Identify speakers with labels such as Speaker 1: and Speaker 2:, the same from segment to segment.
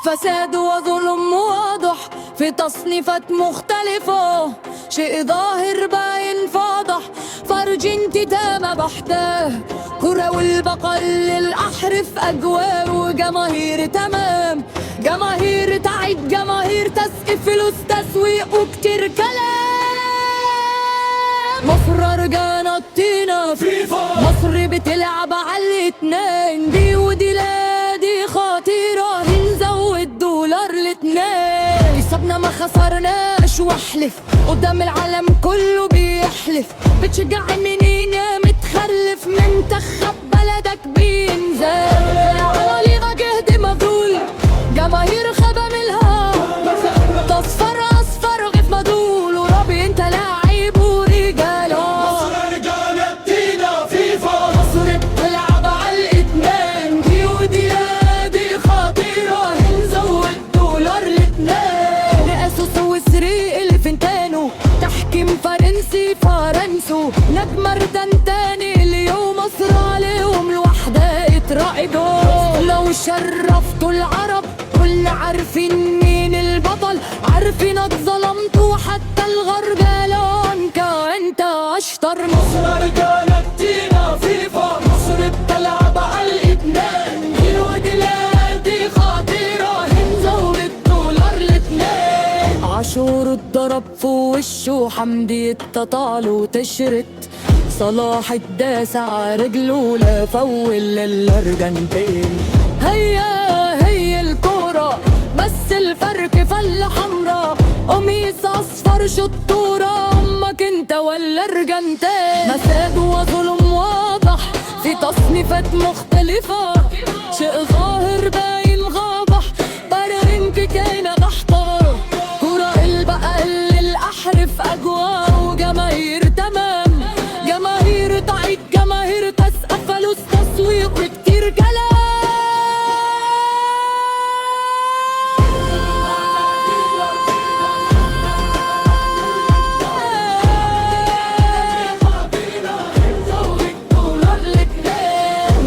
Speaker 1: فساد وظلم واضح في تصنيفات مختلفة، شيء ظاهر باين فاضح، فرج انتدام بحته، كرة والبقر للأحرف أجوار وجماهير تمام، جماهير تعيد، جماهير تسقف، فلوس تسويق وكتير كلام. مصر رجعنا الطينة فيفا، مصر بتلعب على الاتنين، دي ودي لا دي خطيرة، نزود دولار الاتنين، حسابنا ما خسرناش واحلف قدام العالم كله بيحلف، بتشجع منين يا متخلف، منتخب بلدك بينزل على ليغا جهد مبذول، جماهير خدم الهام، تصفر اصفر غيف مدول، وربي انت لاعب ورجال.
Speaker 2: مصر رجعنا الدينا فيفا،
Speaker 1: مصر بتلعب على الاتنين، دي ودي لا دي خطيرة، نزود دولار الاتنين، رئاسه سويسري الفنتانو، تحكيم فرنسي فرنسو، نجم مردان تاني اليوم، مصر عليهم الوحدة اترائدوا، لو شرفتوا العرب كلنا عارفين مين البطل، عارفين اتظلمتوا حتى الغرب قالوا انت اشطر.
Speaker 2: مصر رجعنا الدينا فيفا، مصر بتلعب على الاتنين، دي ودي لا دي خطيرة، نزود الدولار الاتنين.
Speaker 1: عاشور اتضرب في وشه، حمدي اتطال وتشرت، صلاح اتداس على رجله لا فول للأرجنتين. هي الكورة بس الفرق فلة حمرا، قميص اصفر شطورة، امك انت ولا ارجنتين. مساد وظلم واضح في تصنيفات مختلفة، شيء ظاهر باين غاضح، بررنك كاينة محتار، كرة البقى للأحرف أجواء وجماهير تمام، جماهير تعيد، جماهير تسقف، فلوس تسويق وكتير كلام.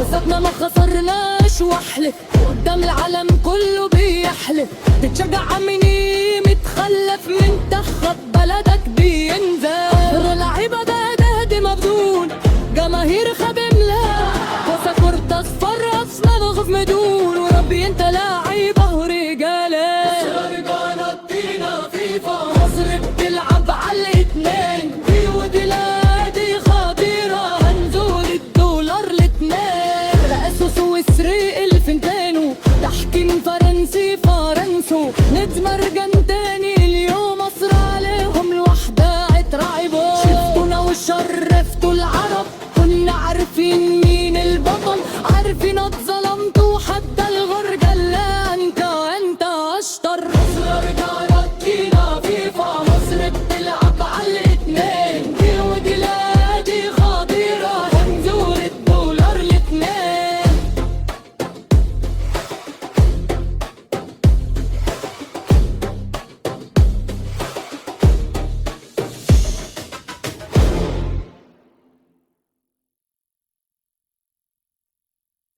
Speaker 1: مسابنا ما خسرناش واحلف قدام العالم كله بيحلف، بتشجع مني متخلف، منتخب بلدك بينزل، لعيبة ده مبذول، جماهير خادم لها، كاسة اصفر اصلا غف مدول، وربي انت لاعيبة ورجالة.
Speaker 2: مصر رجعنا الدينا فيفا،
Speaker 1: مصر بتلعب على الاتنين، دي ودي لا دي خطيرة، هنزول الدولار الاتنين، رئاسه سويسري الفنتانو، تحكيم فرنسي فرنسو،